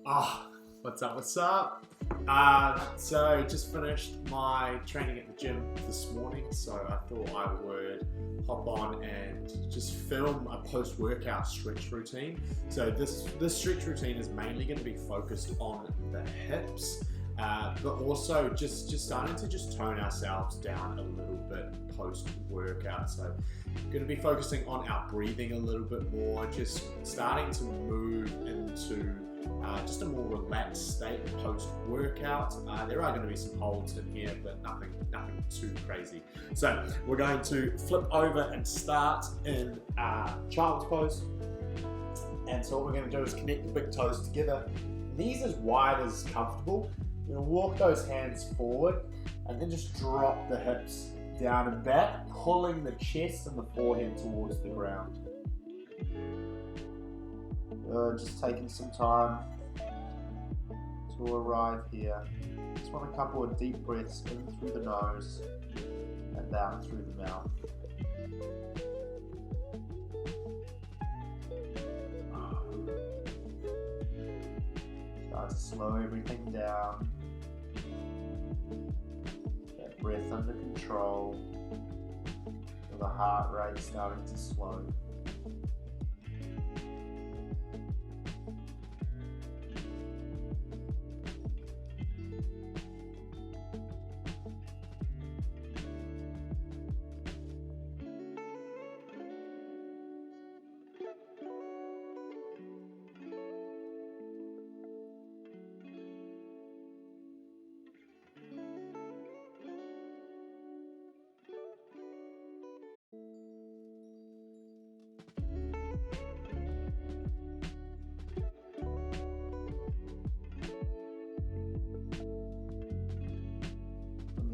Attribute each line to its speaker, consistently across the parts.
Speaker 1: Oh, what's up, So just finished my training at the gym this morning, so I thought I would hop on and just film a post-workout stretch routine. So this stretch routine is mainly going to be focused on the hips, but also just starting to just tone ourselves down a little bit post-workout. So I'm going to be focusing on our breathing a little bit more, just starting to move into just a more relaxed state post-workout. There are going to be some holds in here, but nothing too crazy. So we're going to flip over and start in child's pose. And so what we're going to do is connect the big toes together, knees as wide as comfortable. You're going to walk those hands forward and then just drop the hips down and back, pulling the chest and the forehead towards the ground. Just taking some time to arrive here. Just want a couple of deep breaths in through the nose and out through the mouth. Start to slow everything down. That breath under control. Feel the heart rate starting to slow.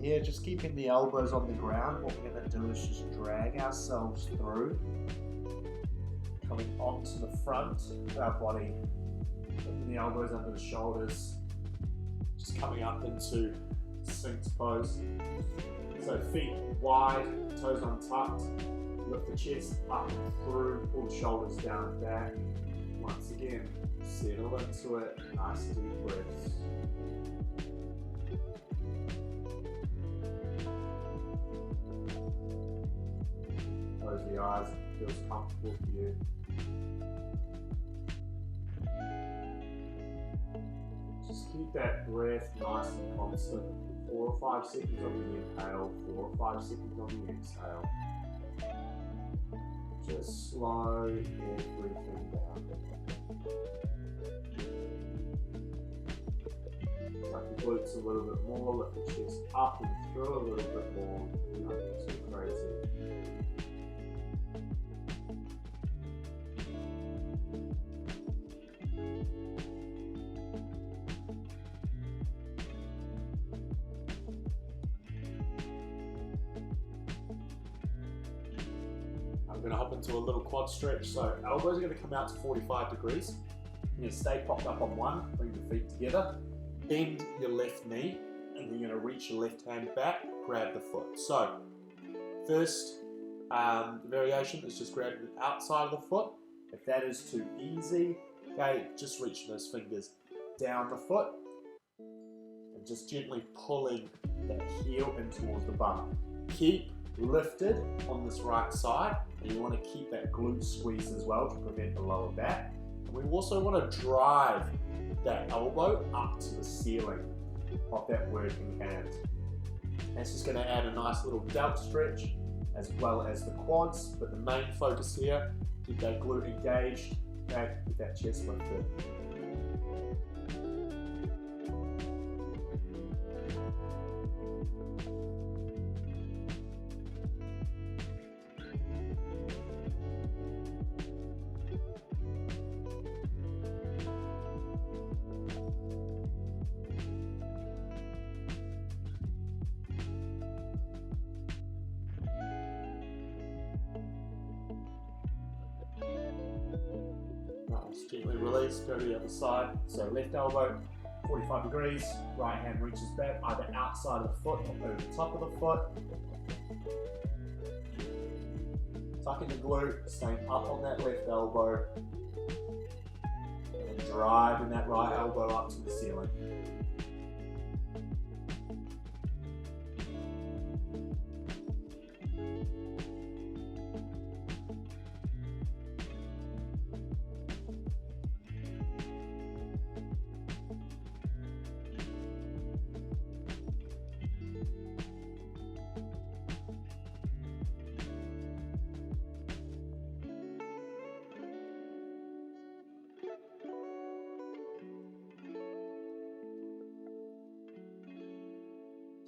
Speaker 1: Here, just keeping the elbows on the ground, what we're going to do is just drag ourselves through, coming onto the front of our body, putting the elbows under the shoulders, just coming up into Sphinx pose. So feet wide, toes untucked, lift the chest up and through, pull the shoulders down and back. Once again, settle into it, nice deep breaths. Close the eyes if it feels comfortable for you. Just keep that breath nice and constant. 4 or 5 seconds on the inhale, 4 or 5 seconds on the exhale. Just slow everything down. Tuck the glutes a little bit more, lift the chest up and through a little bit more. Nothing too crazy. I'm going to hop into a little quad stretch. So elbows are going to come out to 45 degrees. You're going to stay propped up on one, bring the feet together, bend your left knee, and then you're going to reach your left hand back, grab the foot. So first variation is just grabbing the outside of the foot. If that is too easy, okay, just reach those fingers down the foot and just gently pulling that heel in towards the bum. Keep lifted on this right side, and you want to keep that glute squeeze as well to prevent the lower back. And we also want to drive that elbow up to the ceiling of that working hand. That's just going to add a nice little delt stretch as well as the quads, but the main focus here, keep that glute engaged, okay, keep that chest lifted. Nice, gently release, go to the other side. So left elbow, 45 degrees, right hand reaches back, either outside of the foot or over the top of the foot. Tucking the glute, staying up on that left elbow. And and driving that right elbow up to the ceiling.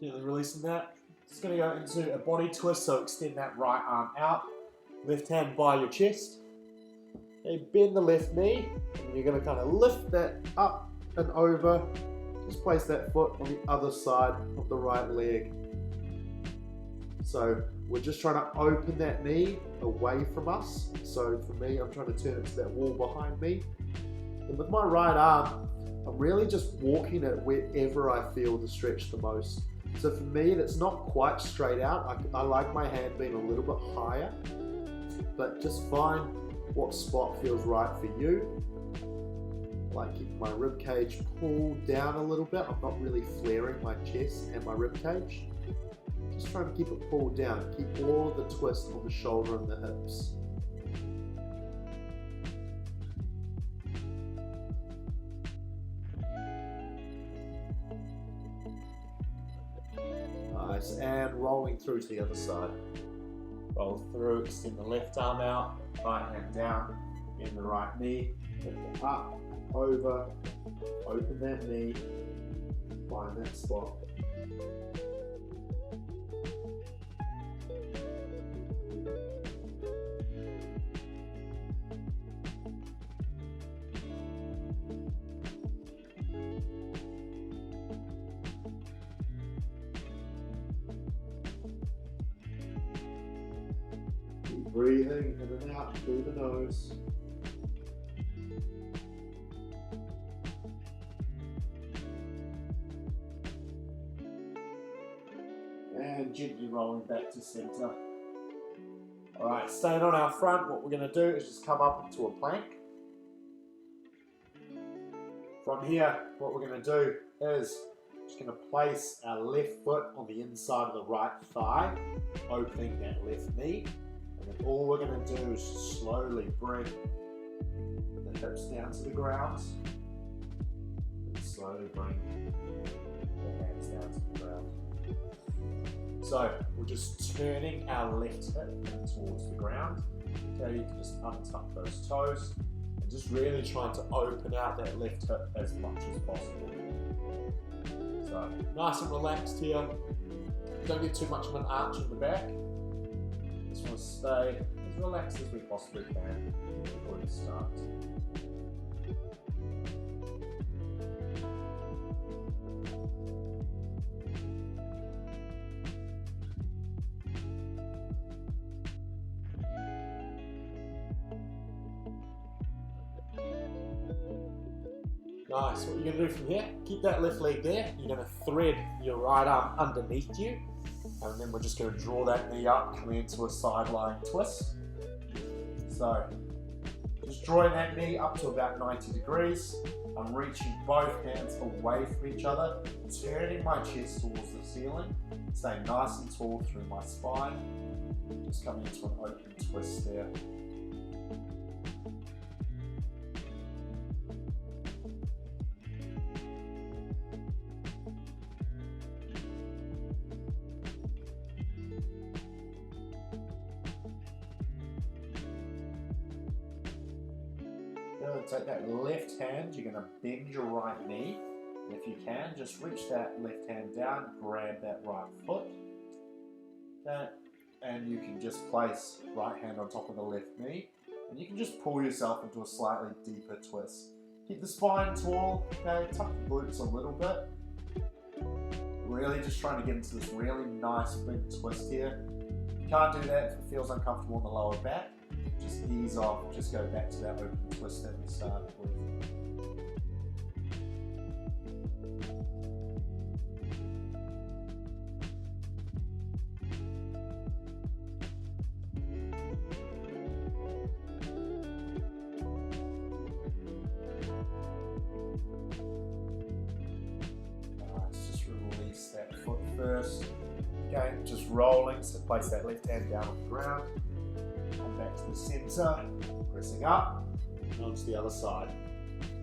Speaker 1: Gently releasing that. Just going to go into a body twist, so extend that right arm out. Left hand by your chest. Okay, bend the left knee, and you're going to kind of lift that up and over. Just place that foot on the other side of the right leg. So we're just trying to open that knee away from us. So for me, I'm trying to turn it to that wall behind me. And with my right arm, I'm really just walking it wherever I feel the stretch the most. So for me, it's not quite straight out. I like my hand being a little bit higher, but just find what spot feels right for you. I like keeping my rib cage pulled down a little bit. I'm not really flaring my chest and my rib cage. Just trying to keep it pulled down. Keep all of the twist on the shoulder and the hips. Nice, and rolling through to the other side. Roll through, extend the left arm out, right hand down, bend the right knee, lift it up, over, open that knee, find that spot. Breathing in and out through the nose. And gently rolling back to center. Alright, staying on our front, what we're going to do is just come up into a plank. From here, what we're going to do is just going to place our left foot on the inside of the right thigh, opening that left knee. And then all we're going to do is slowly bring the hips down to the ground and slowly bring the hands down to the ground. So we're just turning our left hip towards the ground. Okay, you can just untuck those toes and just really trying to open out that left hip as much as possible. So nice and relaxed here. Don't get too much of an arch in the back. Just want to stay as relaxed as we possibly can before we start. Nice. What you're going to do from here, keep that left leg there. You're going to thread your right arm underneath you. And then we're just going to draw that knee up, coming into a side lying twist. So, just drawing that knee up to about 90 degrees. I'm reaching both hands away from each other, turning my chest towards the ceiling, staying nice and tall through my spine. Just coming into an open twist there. Take that left hand, you're going to bend your right knee. And if you can, just reach that left hand down, grab that right foot. Okay. And you can just place right hand on top of the left knee. And you can just pull yourself into a slightly deeper twist. Keep the spine tall, okay, tuck the glutes a little bit. Really just trying to get into this really nice big twist here. You can't do that if it feels uncomfortable in the lower back. Just ease off, just go back to that open twist that we started with. Again, just rolling, so place that left hand down on the ground. Come back to the center, pressing up, and onto the other side.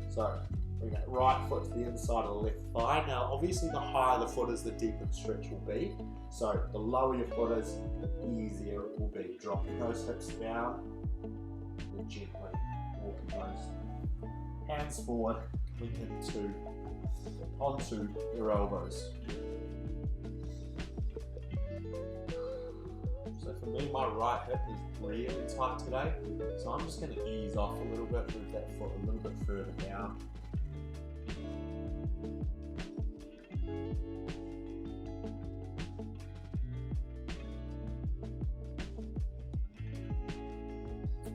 Speaker 1: So bring that right foot to the inside of the left thigh. Now, obviously, the higher the foot is, the deeper the stretch will be. So the lower your foot is, the easier it will be. Dropping those hips down, and gently walking those hands forward, coming onto your elbows. So for me, my right hip is really tight today, so I'm just going to ease off a little bit, move that foot a little bit further down.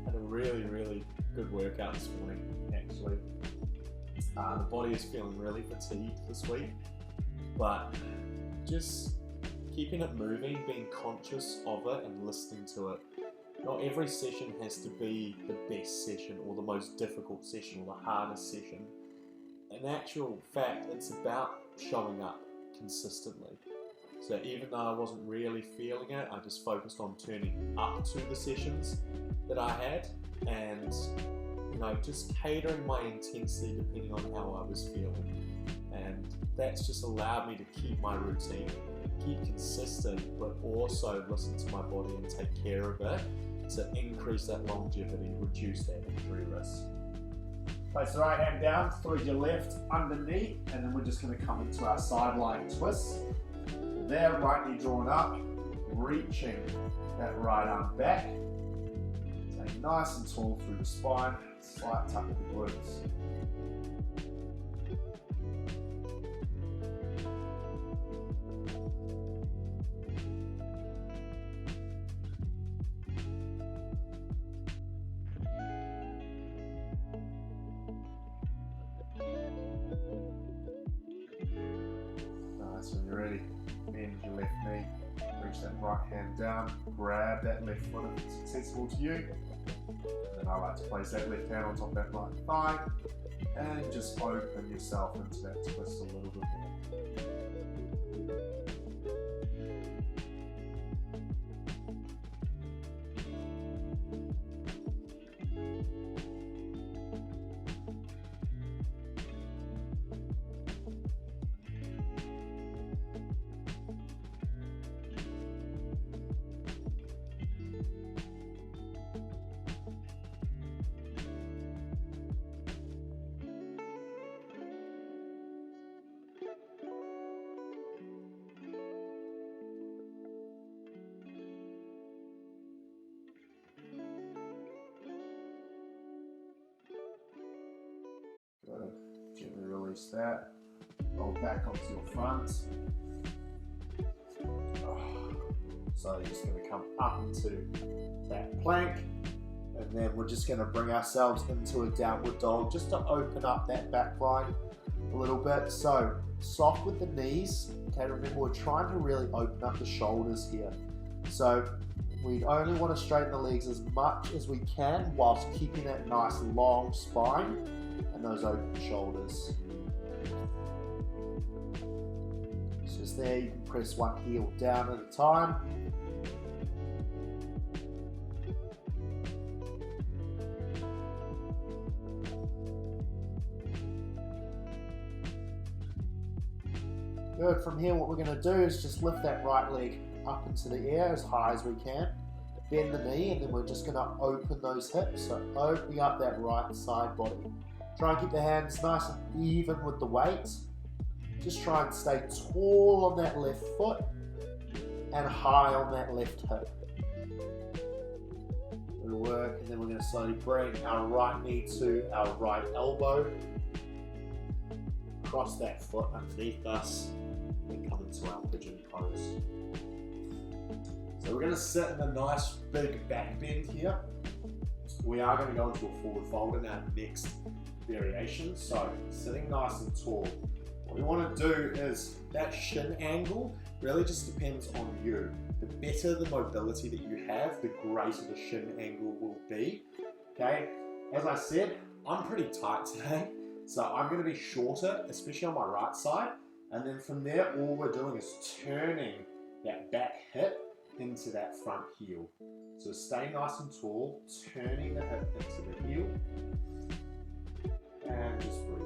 Speaker 1: Had a really good workout this morning, actually. The body is feeling really fatigued this week, but just keeping it moving, being conscious of it and listening to it. Not every session has to be the best session or the most difficult session or the hardest session. In actual fact, it's about showing up consistently. So even though I wasn't really feeling it, I just focused on turning up to the sessions that I had and just catering my intensity depending on how I was feeling. And that's just allowed me to keep my routine, keep consistent, but also listen to my body and take care of it to increase that longevity, reduce that injury risk. Place the right hand down, thread your left underneath, and then we're just going to come into our side lying twist. There, right knee drawn up, reaching that right arm back. Stay nice and tall through the spine, slight tuck of the glutes. Nice, when you're ready, bend your left knee, reach that right hand down, grab that left foot if it's accessible to you. And then I like to place that left hand on top of that right thigh and just open yourself into that twist a little bit more. Good. Gently release that. Roll back onto your front. So you're just going to come up into that plank, and then we're just going to bring ourselves into a downward dog just to open up that back line a little bit. So soft with the knees. Okay, remember we're trying to really open up the shoulders here. So we only want to straighten the legs as much as we can whilst keeping that nice long spine and those open shoulders. So just there, you can press one heel down at a time. Good. From here, what we're going to do is just lift that right leg up into the air as high as we can. Bend the knee, and then we're just going to open those hips. So opening up that right side body. Try and keep the hands nice and even with the weight. Just try and stay tall on that left foot and high on that left hip. It'll work, and then we're going to slowly bring our right knee to our right elbow. Cross that foot underneath us and come into our pigeon pose. So we're going to sit in a nice big back bend here. We are going to go into a forward fold in our next variation. So sitting nice and tall. What we want to do is that shin angle really just depends on you. The better the mobility that you have, the greater the shin angle will be. Okay, as I said, I'm pretty tight today. So I'm going to be shorter, especially on my right side. And then from there, all we're doing is turning that back hip into that front heel. So stay nice and tall, turning the hip into the heel, and just breathe.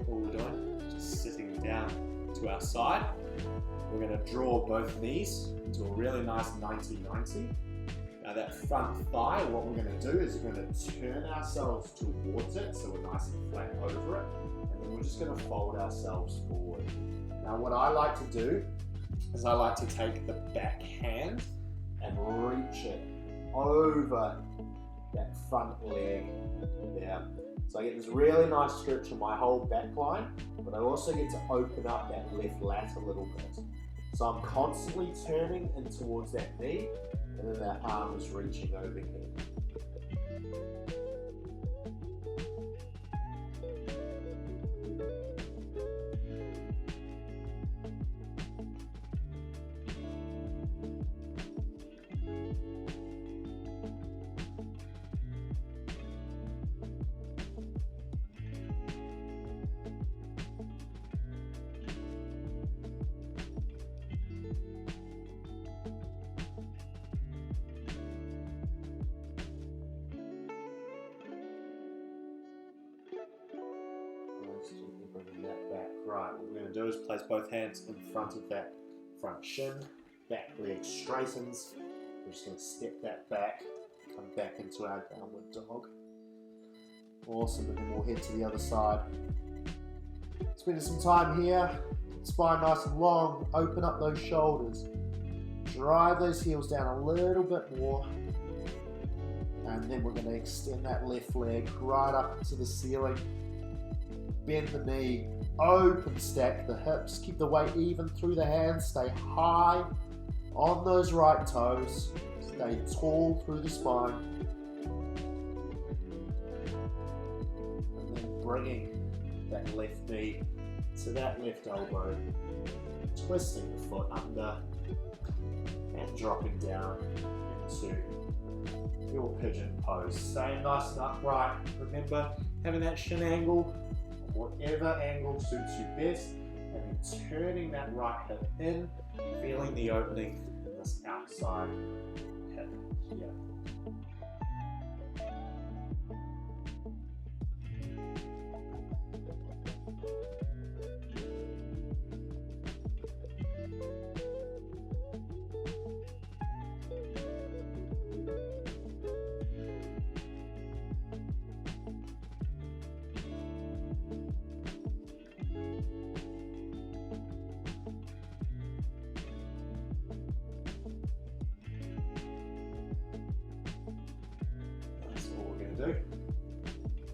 Speaker 1: All we're doing is just sitting down to our side. We're going to draw both knees into a really nice 90-90. Now that front thigh, what we're going to do is we're going to turn ourselves towards it so we're nice and flat over it, and then we're just going to fold ourselves forward. Now what I like to do is I like to take the back hand and reach it over that front leg there. So I get this really nice stretch in my whole back line, but I also get to open up that left lat a little bit. So I'm constantly turning in towards that knee, and then that arm is reaching overhead. Bringing that back. Right, what we're going to do is place both hands in front of that front shin, back leg straightens. We're just going to step that back, come back into our downward dog. Awesome, and then we'll head to the other side. Spending some time here, spine nice and long, open up those shoulders, drive those heels down a little bit more, and then we're going to extend that left leg right up into the ceiling. Bend the knee, open stack the hips, keep the weight even through the hands, stay high on those right toes, stay tall through the spine. And then bringing that left knee to that left elbow, twisting the foot under and dropping down into your pigeon pose. Staying nice and upright. Remember, having that shin angle, whatever angle suits you best, and then turning that right hip in, feeling the opening in this outside hip here. Do.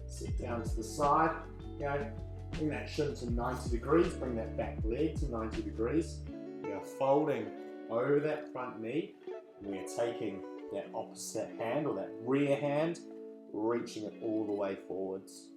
Speaker 1: Sit down to the side, okay? Bring that shin to 90 degrees, bring that back leg to 90 degrees. We are folding over that front knee, and we are taking that opposite hand or that rear hand, reaching it all the way forwards.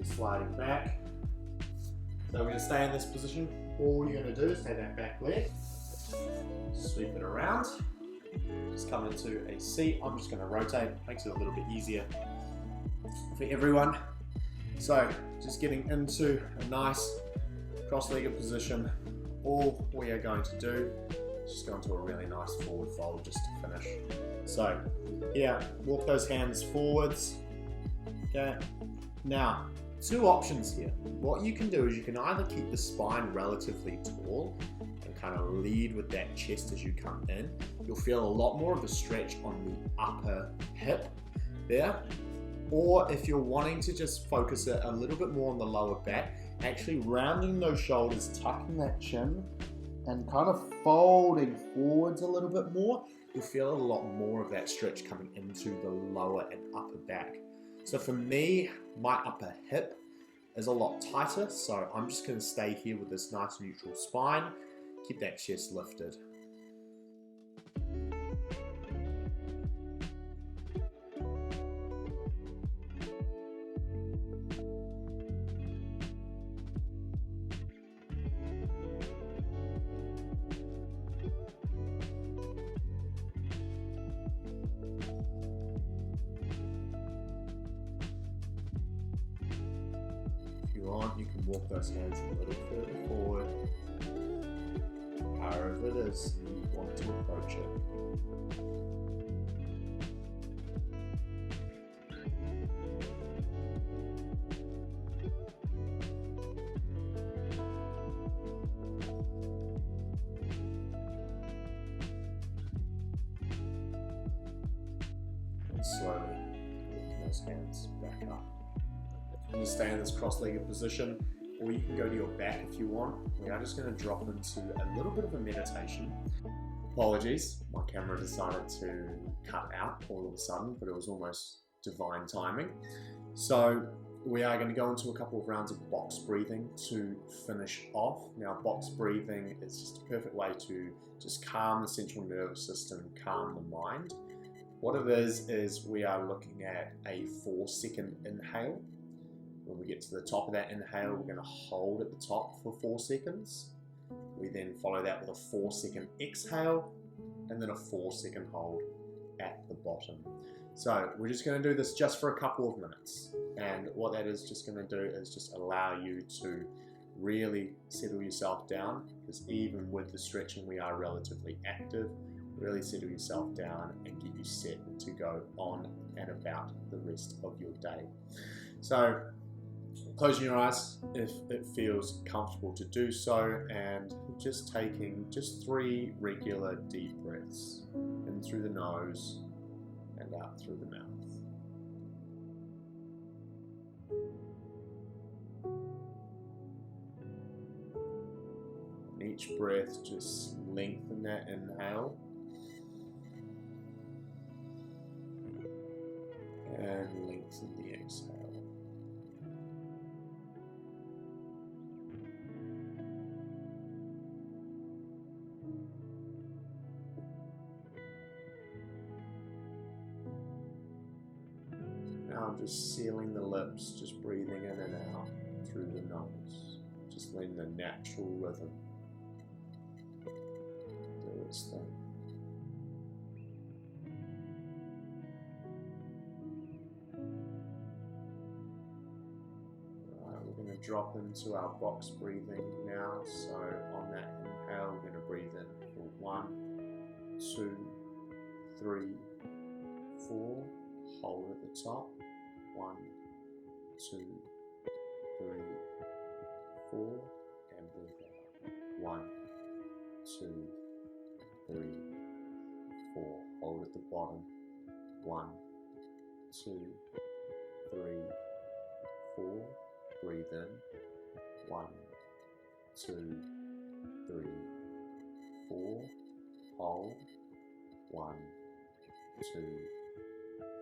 Speaker 1: Sliding back. So we're going to stay in this position. All you're going to do is take that back leg, sweep it around, just come into a seat. I'm just going to rotate, makes it a little bit easier for everyone. So just getting into a nice cross-legged position. All we are going to do Just go into a really nice forward fold just to finish. So, yeah, walk those hands forwards. Okay. Now, two options here. What you can do is you can either keep the spine relatively tall and kind of lead with that chest as you come in. You'll feel a lot more of the stretch on the upper hip there. Or if you're wanting to just focus it a little bit more on the lower back, actually rounding those shoulders, tucking that chin, and kind of folding forwards a little bit more, you'll feel a lot more of that stretch coming into the lower and upper back. So for me, my upper hip is a lot tighter, so I'm just going to stay here with this nice neutral spine, keep that chest lifted. You can walk those hands a little further forward, however it is you want to approach it. And slowly walk those hands back up. You stay in this cross-legged position, or you can go to your back if you want. We are just going to drop into a little bit of a meditation. Apologies, my camera decided to cut out all of a sudden, but it was almost divine timing. So we are going to go into a couple of rounds of box breathing to finish off. Now, box breathing is just a perfect way to just calm the central nervous system, calm the mind. What it is we are looking at a 4-second inhale. When we get to the top of that inhale, we're going to hold at the top for 4 seconds. We then follow that with a 4-second exhale, and then a 4-second hold at the bottom. So we're just going to do this just for a couple of minutes. And what that is just going to do is just allow you to really settle yourself down, because even with the stretching, we are relatively active. Really settle yourself down and get you set to go on and about the rest of your day. So closing your eyes if it feels comfortable to do so, and just taking 3 regular deep breaths in through the nose and out through the mouth. And each breath, just lengthen that inhale and lengthen the exhale. Now I'm just sealing the lips, just breathing in and out through the nose. Just letting the natural rhythm do its thing. Alright, we're going to drop into our box breathing now. So on that inhale, we're going to breathe in for 1, 2, 3, 4. Hold at the top. 1, 2, 3, 4, and breathe out. 1, 2, 3, 4. Hold at the bottom. 1, 2, 3, 4. Breathe in. 1, 2, 3, 4. Hold. 1, 2,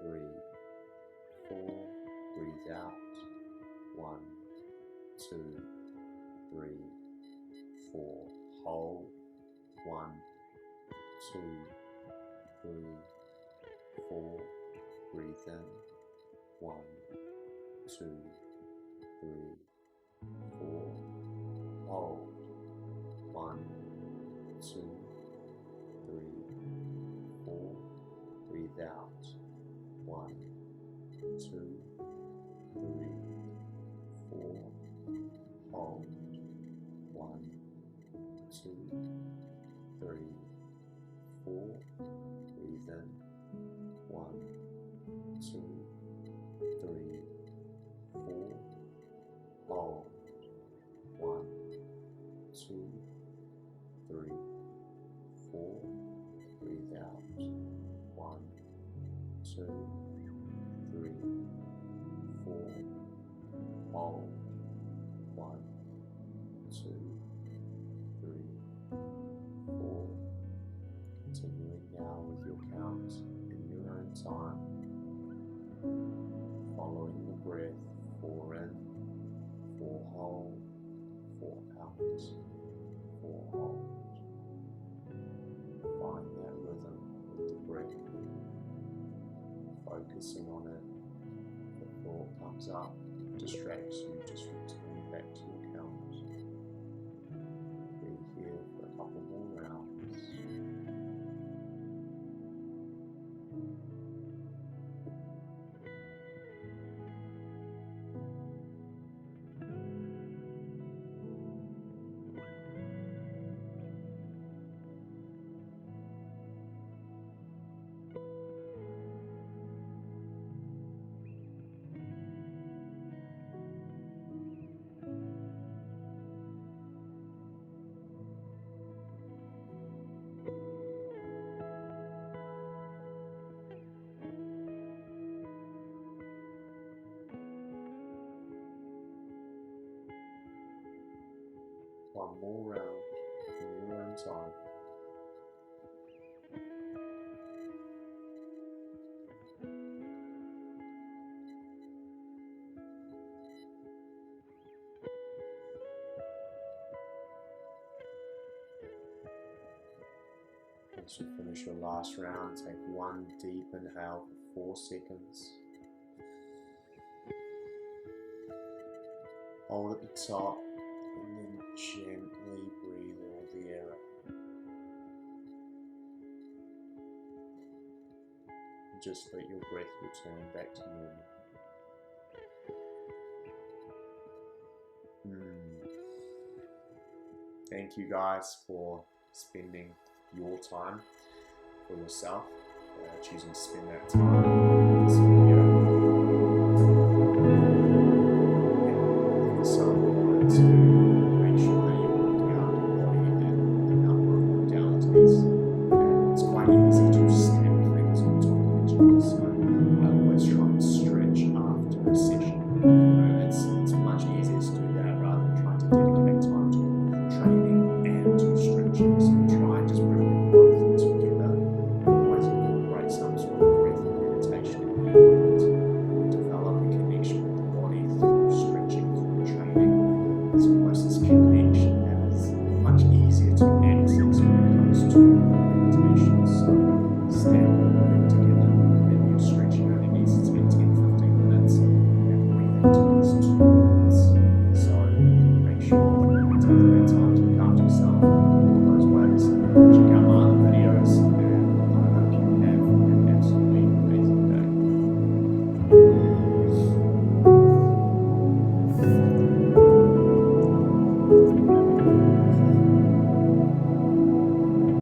Speaker 1: 3, 4. Breathe out. 1, 2, 3, 4. Hold. 1, 2, 3, 4. Breathe in. 1, 2, 3, 4. Hold. 1, 2, 3, 4. Breathe out. 1, 2, 3, 4. Hold. 1, 2, 3, 2, 3, 4. Hold. 1, 2, 3, 4. Continuing now with your count in your own time. Following the breath. 4 in, 4 hold, 4 out, 4 hold. Find that rhythm with the breath. Focusing on it. If a thought comes up, distracts you, just return back to your count. Be here for a couple more rounds. One more round in your own time. Once you finish your last round, take one deep inhale for 4 seconds. Hold at the top and then gently breathe all the air out. Just let your breath return back to normal. Thank you guys for spending your time for yourself, choosing to spend that time in this video.